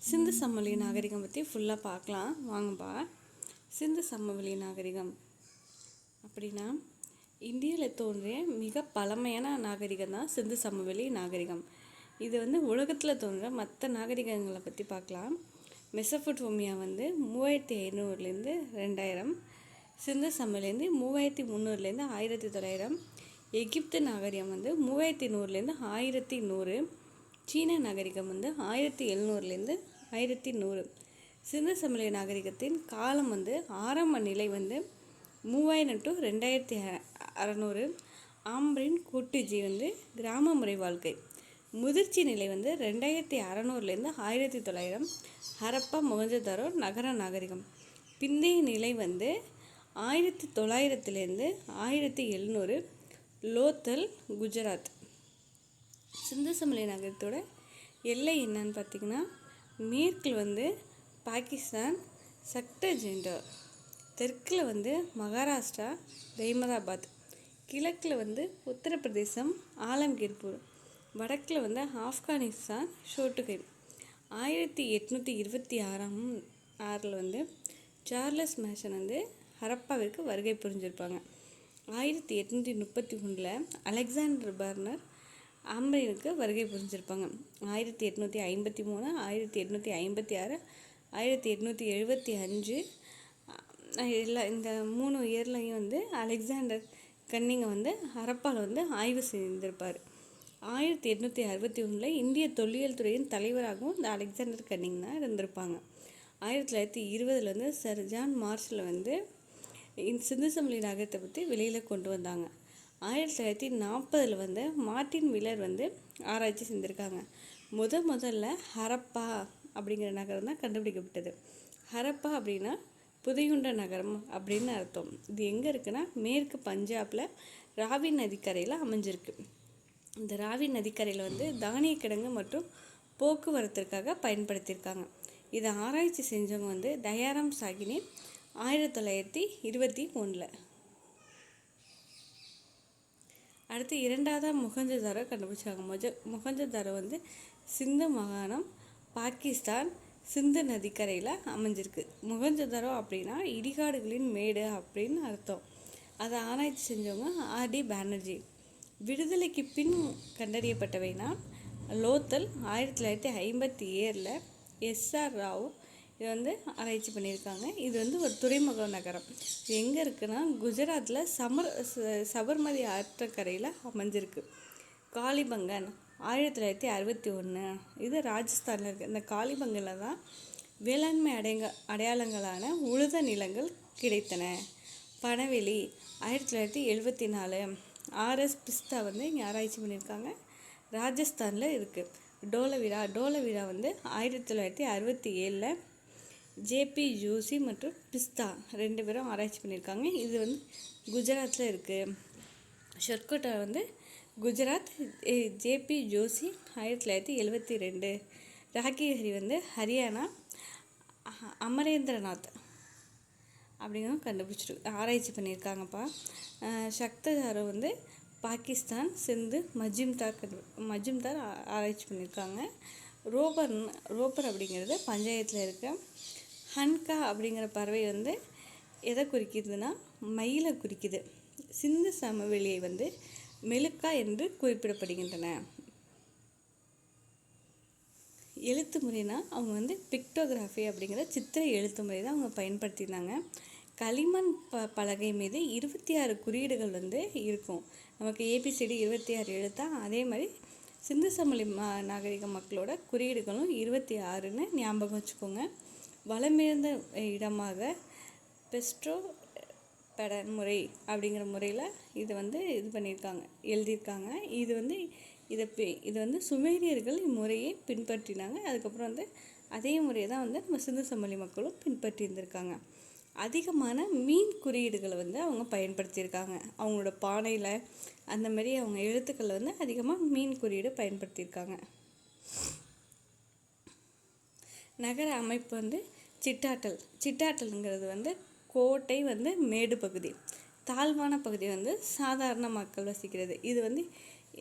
சிந்து சமவெளி நாகரிகம் பற்றி ஃபுல்லாக பார்க்கலாம் வாங்கப்பா. சிந்து சமவெளி நாகரிகம் அப்படின்னா இந்தியாவில் தோன்றிய மிக பழமையான நாகரிகம் தான் சிந்து சமவெளி நாகரிகம். இது உலகத்தில் தோன்ற மற்ற நாகரிகங்களை பற்றி பார்க்கலாம். மெசபடோமியா 3500 2000, சிந்து சமவெளிலேருந்து 3300 1900, எகிப்து நாகரிகம் 3100 1100, சீன நாகரிகம் 1700 1100. சிந்து சமவெளி நாகரிகத்தின் காலம் ஆரம்ப நிலை 3000 to 2600. ஆம்பரின் கூட்டுஜி கிராம முறை வாழ்க்கை. முதிர்ச்சி நிலை 2600 1900. ஹரப்பா மொஹஞ்சதாரோ நகர நாகரிகம். பிந்தைய நிலை 1900 1700. லோத்தல் குஜராத். சிந்து சமவெளி நாகரிகத்தோட எல்லை என்னன்னு பார்த்திங்கன்னா, மேற்கில் பாகிஸ்தான் சக்டஜெண்டர், தெற்கில் மகாராஷ்டிரா தைமதாபாத், கிழக்கில் உத்தரப்பிரதேசம் ஆலம்கீர்பூர், வடக்கில் ஆப்கானிஸ்தான் ஷோட்டுகை. 1826 சார்லஸ் மேசன் ஹரப்பாவிற்கு வருகை புரிஞ்சிருப்பாங்க. 1831 அலெக்சாண்டர் பர்னர் ஆம்பரினுக்கு வருகை புரிஞ்சிருப்பாங்க. 1853 1856 1875 இந்த 3 இயர்லையும் அலெக்சாண்டர் கன்னிங்கை ஹரப்பாவில் ஆய்வு செய்திருப்பார். 1861 இந்திய தொல்லியல் துறையின் தலைவராகவும் இந்த அலெக்சாண்டர் கன்னிங் தான் இருந்திருப்பாங்க. 1920 சர் ஜான் மார்ஷல் சிந்து சமவெளி நாகரிகத்தை பற்றி வெளியில் கொண்டு வந்தாங்க. 1940 மார்ட்டின் வில்லர் ஆராய்ச்சி செஞ்சுருக்காங்க. முதல்ல ஹரப்பா அப்படிங்கிற நகரம் தான் கண்டுபிடிக்கப்பட்டது. ஹரப்பா அப்படின்னா புதையுண்ட நகரம் அப்படின்னு அர்த்தம். இது எங்கே இருக்குன்னா, மேற்கு பஞ்சாபில் ராவி நதிக்கரையில் அமைஞ்சிருக்கு. இந்த ராவி நதிக்கரையில் தானிய கிடங்கு மற்றும் போக்குவரத்திற்காக பயன்படுத்தியிருக்காங்க. இதை ஆராய்ச்சி செஞ்சவங்க தயாராம் சாகினி 1921. அடுத்து இரண்டாவதாக மொஹஞ்சதாரோ கண்டுபிடிச்சாங்க. மொஹஞ்சதாரோ சிந்து மாகாணம் பாகிஸ்தான் சிந்து நதிக்கரையில் அமைஞ்சிருக்கு. மொஹஞ்சதாரோ அப்படின்னா இடிகாடுகளின் மேடு அப்படின்னு அர்த்தம். அதை ஆராய்ச்சி செஞ்சவங்க ஆர்டி பானர்ஜி. விடுதலைக்கு பின் கண்டறியப்பட்டவைனா லோத்தல் 1957 எஸ்ஆர் ராவ் இது ஆராய்ச்சி பண்ணியிருக்காங்க. இது ஒரு துறைமுக நகரம். இது எங்கே இருக்குன்னா, குஜராத்தில் சபர்மதி ஆற்றக்கரையில் அமைஞ்சிருக்கு. காளிபங்கன் 1961 இது ராஜஸ்தானில் இருக்குது. இந்த காளிபங்கனில் தான் வேளாண்மை அடையாளங்களான உழுத நிலங்கள் கிடைத்தன. பனவெளி 1974 ஆர்எஸ் பிஸ்தா இங்கே ஆராய்ச்சி பண்ணியிருக்காங்க. ராஜஸ்தானில் இருக்குது. டோலவீரா 1967 ஜேபி ஜோஷி மற்றும் பிஸ்தா 2 பேரும் ஆராய்ச்சி பண்ணியிருக்காங்க. இது குஜராத்தில் இருக்குது. ஷர்கோட்டா குஜராத், ஜேபி ஜோஷி 1972. ராகிஹரி ஹரியானா அமரேந்திரநாத் அப்படிங்கிறவங்க கண்டுபிடிச்சிருக்கு ஆராய்ச்சி பண்ணியிருக்காங்கப்பா. சக்ததாரோ பாகிஸ்தான் சிந்து மஜும்தார் ஆராய்ச்சி பண்ணியிருக்காங்க. ரோப்பர் அப்படிங்கிறது பஞ்சாயத்தில் இருக்க. ஹன்கா அப்படிங்கிற பறவை எதை குறிக்குதுன்னா, மயிலை குறிக்குது. சிந்து சமவெளியை மெலுக்கா என்று குறிப்பிடப்படுகின்றன. எழுத்து முறைனா அவங்க பிக்டோகிராஃபி அப்படிங்கிற சித்திரை எழுத்து முறை தான் அவங்க பயன்படுத்தியிருந்தாங்க. களிமண் பலகை மீது 26 குறியீடுகள் இருக்கும். நமக்கு ஏபிசிடி 26 எழுத்தா, அதே மாதிரி சிந்து சமவெளி நாகரிக மக்களோட குறியீடுகளும் 26ன்னு ஞாபகம் வச்சுக்கோங்க. வளமிழந்த இடமாக பெஸ்ட்ரோ பெடன் முறை அப்படிங்கிற முறையில் இது இது பண்ணியிருக்காங்க, எழுதியிருக்காங்க. இது சுமேரியர்கள் இம்முறையை பின்பற்றினாங்க. அதுக்கப்புறம் அதே முறையை தான் நம்ம சிந்து சமவெளி மக்களும் பின்பற்றி இருந்திருக்காங்க. அதிகமான மீன் குறியீடுகளை அவங்க பயன்படுத்தியிருக்காங்க. அவங்களோட பானையில் அந்த மாதிரி அவங்க எழுத்துக்களை அதிகமாக மீன் குறியீடு பயன்படுத்தியிருக்காங்க. நகர அமைப்பு சிட்டாட்டல்ங்கிறது கோட்டை மேடு பகுதி, தாழ்வான பகுதி சாதாரண மக்கள் வசிக்கிறது. இது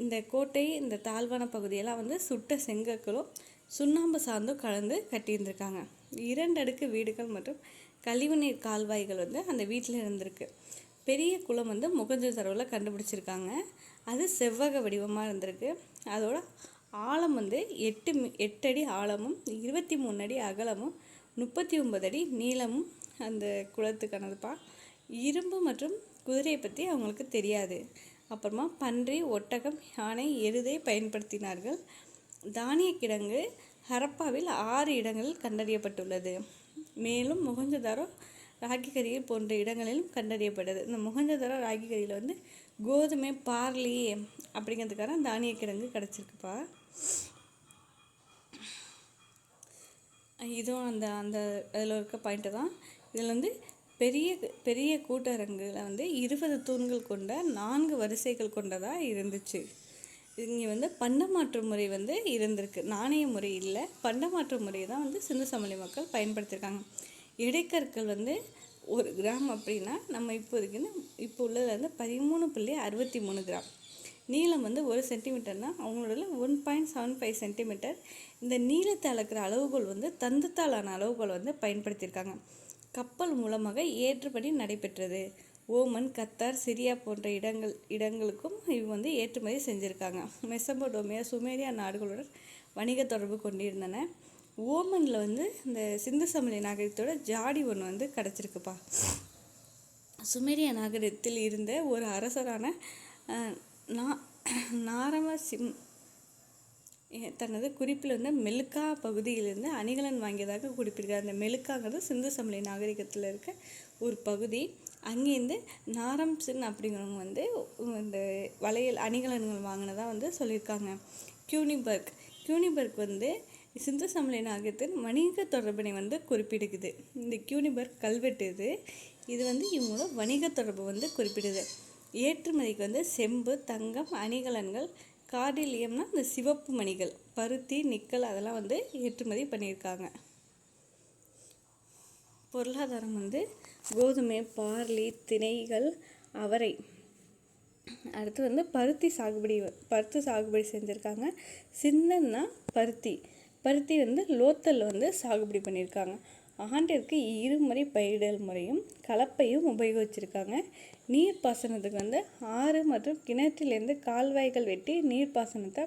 இந்த கோட்டை, இந்த தாழ்வான பகுதியெல்லாம் சுட்ட செங்கற்களும் சுண்ணாம்பு சாந்தும் கலந்து கட்டியிருந்திருக்காங்க. 2 அடுக்கு வீடுகள் மற்றும் கழிவுநீர் கால்வாய்கள் வந்து அந்த வீட்டில் இருந்திருக்கு. பெரிய குளம் வந்து மொகஞ்சதாரோவில் கண்டுபிடிச்சிருக்காங்க. அது செவ்வக வடிவமாக இருந்திருக்கு. அதோட ஆழம் வந்து 8 அடி ஆழமும் 23 அடி அகலமும் 39 அடி நீளமும் அந்த குளத்துக்கானதுப்பா. இரும்பு மற்றும் குதிரையை பற்றி அவங்களுக்கு தெரியாது. அப்புறமா பன்றி, ஒட்டகம், யானை, எருதை பயன்படுத்தினார்கள். தானிய கிடங்கு ஹரப்பாவில் 6 இடங்களில் கண்டறியப்பட்டுள்ளது. மேலும் மொகஞ்சதாரோ ராகிகரி போன்ற இடங்களிலும் கண்டறியப்பட்டது. இந்த மொகஞ்சதாரோ ராகிகரியில் வந்து கோதுமை, பார்லி அப்படிங்கிறதுக்கான தானிய கிடங்கு கிடச்சிருக்குப்பா. இதுவும் அந்த அந்த அதில் இருக்க பாயிண்ட்டு தான். இதில் வந்து பெரிய பெரிய கூட்டரங்கில் வந்து 20 தூண்கள் கொண்ட 4 வரிசைகள் கொண்டதாக இருந்துச்சு. இங்கே வந்து பண்டமாற்று முறை வந்து இருந்திருக்கு. நாணய முறை இல்லை, பண்டமாற்று முறையை தான் வந்து சிந்து சமவெளி மக்கள் பயன்படுத்தியிருக்காங்க. இடைக்கற்கள் வந்து 1 கிராம் அப்படின்னா நம்ம இப்போ உள்ளதில் வந்து 13.63 கிராம். நீளம் வந்து 1 சென்டிமீட்டர்னால் அவங்களோட 1.75 சென்டிமீட்டர். இந்த நீளத்தை அளக்கிற அளவுகோல் வந்து தந்தத்தாலான அளவுகோல் வந்து பயன்படுத்தியிருக்காங்க. கப்பல் மூலமாக ஏற்றுமதி நடைபெற்றது. ஓமன், கத்தார், சிரியா போன்ற இடங்களுக்கும் இவங்க வந்து ஏற்றுமதி செஞ்சுருக்காங்க. மெசபடோமியா, சுமேரியா நாடுகளுடன் வணிக தொடர்பு கொண்டிருந்தன. ஓமனில் வந்து இந்த சிந்து சமவெளி நாகரிகத்தோட ஜாடி ஒன்று வந்து கிடச்சிருக்குப்பா. சுமேரியா நாகரிகத்தில் இருந்த ஒரு அரசரான நாரமசிம் தனது குறிப்பில் வந்து மெலுக்கா பகுதியிலிருந்து அணிகலன் வாங்கியதாக குறிப்பிட்டிருக்கார். அந்த மெலுக்காங்கிறது சிந்து சமவெளி நாகரிகத்தில் இருக்க ஒரு பகுதி. அங்கேருந்து நாரம்சின் அப்படிங்கிறவங்க வந்து இந்த வளையல் அணிகலன்கள் வாங்கினதாக வந்து சொல்லியிருக்காங்க. கியூனிபர்க் வந்து சிந்து சமவெளி நாகரிகத்தின் வணிக தொடர்பினை வந்து குறிப்பிடுக்குது. இந்த கியூனிபர்க் கல்வெட்டு இது வந்து இவங்களோட வணிக தொடர்பு வந்து குறிப்பிடுது. ஏற்றுமதிக்கு வந்து செம்பு, தங்கம், அணிகலன்கள், கார்டிலியம்னா இந்த சிவப்பு மணிகள், பருத்தி, நிக்கல் அதெல்லாம் வந்து ஏற்றுமதி பண்ணியிருக்காங்க. பொருளாதாரம் வந்து கோதுமை, பார்லி, திணைகள், அவரை. அடுத்து வந்து பருத்தி சாகுபடி செஞ்சுருக்காங்க. சின்னன்னா பருத்தி வந்து லோத்தலில் வந்து சாகுபடி பண்ணியிருக்காங்க. ஆண்டிற்கு 2 முறை பயிரிடல் முறையும் கலப்பையும் உபயோகிச்சிருக்காங்க. நீர்ப்பாசனத்துக்கு வந்து ஆறு மற்றும் கிணற்றிலேருந்து கால்வாய்கள் வெட்டி நீர்ப்பாசனத்துக்கு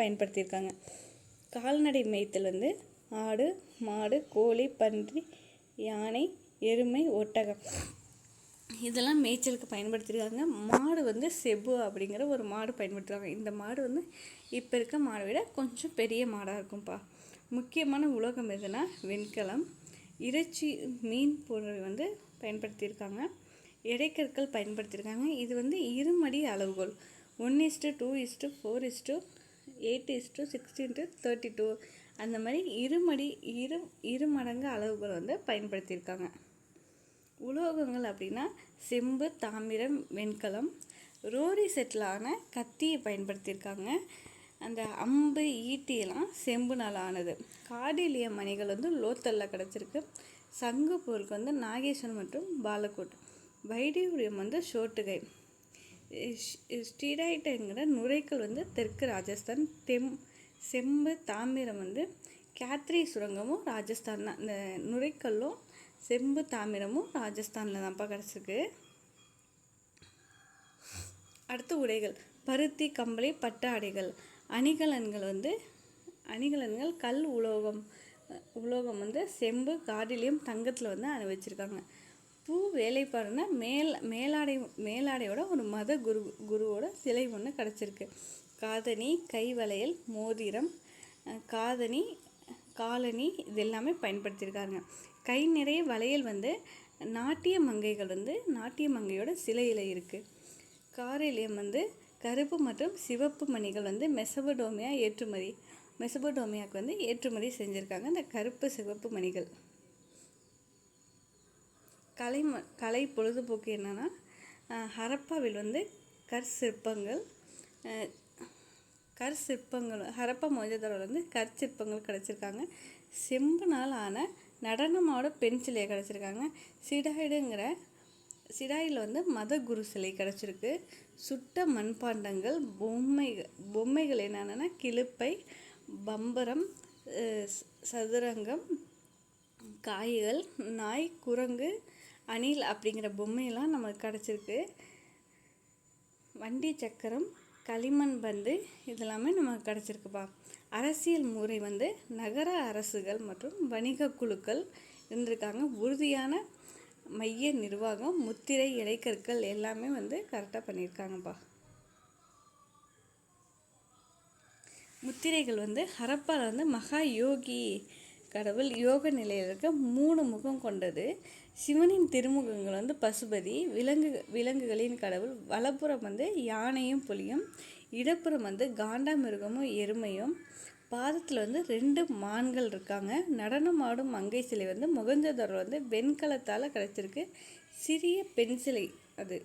பயன்படுத்தியிருக்காங்க. கால்நடை மேய்த்தல் வந்து ஆடு, மாடு, கோழி, பன்றி, யானை, எருமை, ஒட்டகம் இதெல்லாம் மேய்ச்சலுக்கு பயன்படுத்தியிருக்காங்க. மாடு வந்து செபு அப்படிங்கிற ஒரு மாடு பயன்படுத்துகிறாங்க. இந்த மாடு வந்து இப்போ இருக்க மாடை விட கொஞ்சம் பெரிய மாடாக இருக்கும்ப்பா. முக்கியமான உலோகம் எதுனா வெண்கலம், இறைச்சி, மீன் போன்றவை வந்து பயன்படுத்தியிருக்காங்க. இடைக்கற்கள் பயன்படுத்தியிருக்காங்க. இது வந்து இருமடி அளவுகோல் 1:2:4:8:16:32 அந்த மாதிரி இரு மடங்கு அளவுகள் வந்து பயன்படுத்தியிருக்காங்க. உலோகங்கள் அப்படின்னா செம்பு, தாமிரம், வெண்கலம். ரோரி செட்டிலான கத்தியை பயன்படுத்தியிருக்காங்க. அந்த அம்பு, ஈட்டியெல்லாம் செம்புனால் ஆனது. கார்டிலியம் மணிகள் வந்து லோத்தலில் கிடச்சிருக்கு. சங்கு பொருளுக்கு வந்து நாகேஸ்வரம் மற்றும் பாலக்கோட். வைடூரியம் வந்து ஷோட்டுகை. ஸ்டீரைட்டுங்கிற நுரைக்கல் வந்து தெற்கு ராஜஸ்தான். செம்பு, தாமிரம் வந்து கேத்ரி சுரங்கமும் ராஜஸ்தான் தான். இந்த நுரைக்கல்லும் செம்பு, தாமிரமும் ராஜஸ்தானில் தான்ப்பா கிடச்சிருக்கு. அடுத்து உடைகள். பருத்தி, கம்பளி, பட்டு ஆடைகள். அணிகலன்கள் கல் உலோகம் வந்து செம்பு, கார்டிலியம், தங்கத்தில் வந்து அணிவிச்சிருக்காங்க. பூ வேலைப்பாடுனா மேலாடையோட ஒரு மத குருவோட சிலை ஒன்று கிடச்சிருக்கு. காதணி, கை வளையல், மோதிரம், காலணி இது எல்லாமே பயன்படுத்தியிருக்காங்க. கை நிறைய வளையல் வந்து நாட்டிய மங்கையோட சிலையில் இருக்குது. காரிலியம் வந்து கருப்பு மற்றும் சிவப்பு மணிகள் வந்து மெசபடோமியாவுக்கு வந்து ஏற்றுமதி செஞ்சுருக்காங்க. இந்த கருப்பு சிவப்பு மணிகள். கலை பொழுதுபோக்கு என்னென்னா ஹரப்பாவில் வந்து கற்சிற்பங்கள் ஹரப்பா மொஹஞ்சதாரோவில் வந்து கற்சிற்பங்கள் கிடச்சிருக்காங்க. செம்புனால் ஆன நடனமாவோட பெண் சிலையை கிடச்சிருக்காங்க. சிடாயில் வந்து மத குரு சிலை கிடச்சிருக்கு. சுட்ட மண்பாண்டங்கள், பொம்மைகள் என்னென்னா கிளிப்பை, பம்பரம், சதுரங்கம், காய்கள், நாய், குரங்கு, அணில் அப்படிங்கிற பொம்மையெல்லாம் நமக்கு கிடச்சிருக்கு. வண்டி சக்கரம், களிமண் பந்து இதெல்லாமே நமக்கு கிடச்சிருக்குப்பா. அரசியல் முறை நகர அரசுகள் மற்றும் வணிக குழுக்கள் இருந்திருக்காங்க. உறுதியான மைய நிர்வாகம், முத்திரை, இலைக்கற்கள் எல்லாமே கரெக்டாக பண்ணியிருக்காங்கப்பா. முத்திரைகள் ஹரப்பால மகா யோகி கடவுள் யோக நிலையில் இருக்க 3 முகம் கொண்டது. சிவனின் திருமுகங்கள் பசுபதி, விலங்குகளின் கடவுள். வலப்புறம் யானையும் புலியும், இடப்புறம் காண்டாமிருகமும் எருமையும், பாதத்தில் 2 மான்கள் இருக்காங்க. நடனம் ஆடும் மங்கை சிலை மொகஞ்சதாரோ வெண்கலத்தால் கிடைச்சிருக்கு. சிறிய பெண் சிலை அது.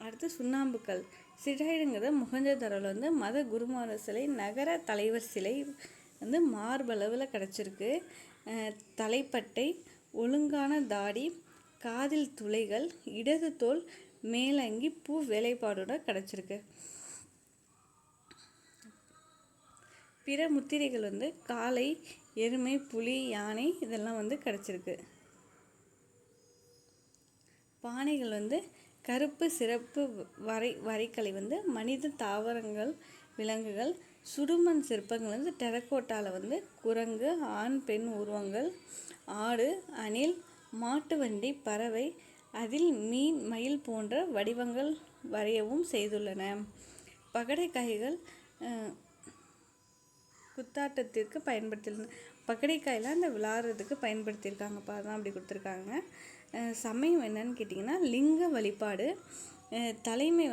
அடுத்து சுண்ணாம்புக்கல். சிடாயிடுங்கிறத மொகஞ்சதாரோவில் மத குருமார சிலை, நகர தலைவர் சிலை மார்பளவில் கிடச்சிருக்கு. தலைப்பட்டை, ஒழுங்கான தாடி, காதில் துளைகள், இடது தோல், மேலங்கி, பூ வேலைப்பாடோட கிடச்சிருக்கு. பிற முத்திரைகள் காளை, எருமை, புலி, யானை இதெல்லாம் கிடச்சிருக்கு. பானைகள் கருப்பு சிறப்பு வரைக்கலை மனித, தாவரங்கள், விலங்குகள். சுடுமண் சிற்பங்கள் டெரக்கோட்டாவில் குரங்கு, ஆண், பெண் உருவங்கள், ஆடு, அணில், மாட்டு வண்டி, பறவை, அதில் மீன், மயில் போன்ற வடிவங்கள் வரையவும் செய்துள்ளன. பகடைக்காய்கள் குத்தாட்டத்திற்கு பயன்படுத்தியுள்ளன. பகடைக்காயெல்லாம் விளையாடுறதுக்கு பயன்படுத்தியிருக்காங்கப்பா, அதான் அப்படி கொடுத்துருக்காங்க. சமயம் என்னன்னு கேட்டிங்கன்னா லிங்க வழிபாடு. தலைமை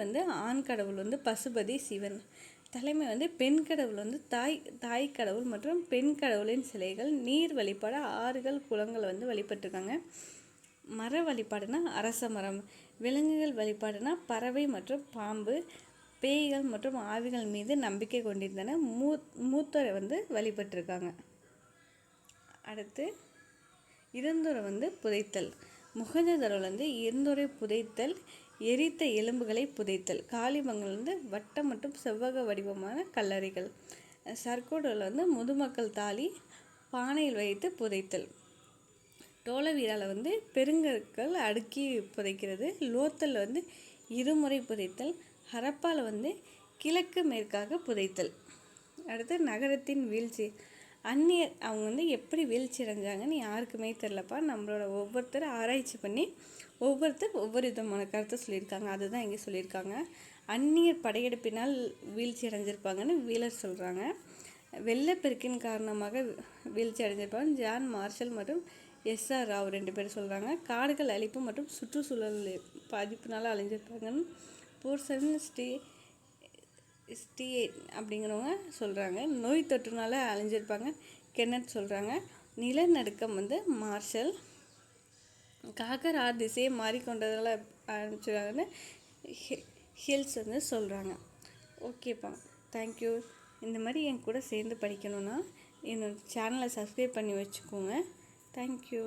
ஆண் கடவுள் பசுபதி சிவன். தலைமை பெண் கடவுள் தாய் கடவுள் மற்றும் பெண் கடவுளின் சிலைகள். நீர் வழிபாடு, ஆறுகள், குளங்கள் வழிபட்டிருக்காங்க. மர வழிபாடுனா அரச மரம். விலங்குகள் வழிபாடுனா பறவை மற்றும் பாம்பு. பேய்கள் மற்றும் ஆவிகள் மீது நம்பிக்கை கொண்டிருந்தன. மூத்தரை வழிபட்டிருக்காங்க. அடுத்து இருந்துரை புதைத்தல். மொகஞ்சதாரோவில் இருந்துரை புதைத்தல், எரித்த எலும்புகளை புதைத்தல். காளிமங்கல் வட்டம் மற்றும் செவ்வக வடிவமான கல்லறைகள். சர்க்கோடில் முதுமக்கள் தாலி, பானையில் வைத்து புதைத்தல். டோலவீரால பெருங்கற்கள் அடுக்கி புதைக்கிறது. லோத்தல் இருமுறை புதைத்தல். ஹரப்பால கிழக்கு மேற்காக புதைத்தல். அடுத்து நகரத்தின் வீழ்ச்சி. அந்நியர் அவங்க எப்படி வீழ்ச்சி அடைஞ்சாங்கன்னு யாருக்குமே தெரிலப்பா. நம்மளோட ஒவ்வொருத்தர் ஆராய்ச்சி பண்ணி ஒவ்வொருத்தர் ஒவ்வொரு விதமான கருத்தை சொல்லியிருக்காங்க. அதுதான் இங்கே சொல்லியிருக்காங்க. அந்நியர் படையெடுப்பினால் வீழ்ச்சி அடைஞ்சிருப்பாங்கன்னு வீலர் சொல்கிறாங்க. வெள்ளப்பெருக்கின் காரணமாக வீழ்ச்சி அடைஞ்சிருப்பாங்க ஜான் மார்ஷல் மற்றும் SR ராவ் 2 பேர் சொல்கிறாங்க. காடுகள் அழிப்பு மற்றும் சுற்றுச்சூழல் பாதிப்புனால அழிஞ்சிருப்பாங்கன்னு போர்சன் ஸ்டீயேட் அப்படிங்கிறவங்க சொல்கிறாங்க. நோய் தொற்றுனால அழிஞ்சிருப்பாங்க கென்னட் சொல்கிறாங்க. நிலநடுக்கம் மார்ஷல். காக்கர் திசையை மாறிக்கொண்டதால் ஆரம்பிச்சிருக்காங்கன்னு ஹில்ஸ் சொல்கிறாங்க. ஓகேப்பா, தேங்க்யூ. இந்த மாதிரி என் கூட சேர்ந்து படிக்கணுன்னா என்னோடய சேனலை சப்ஸ்கிரைப் பண்ணி வச்சுக்கோங்க. தேங்க்யூ.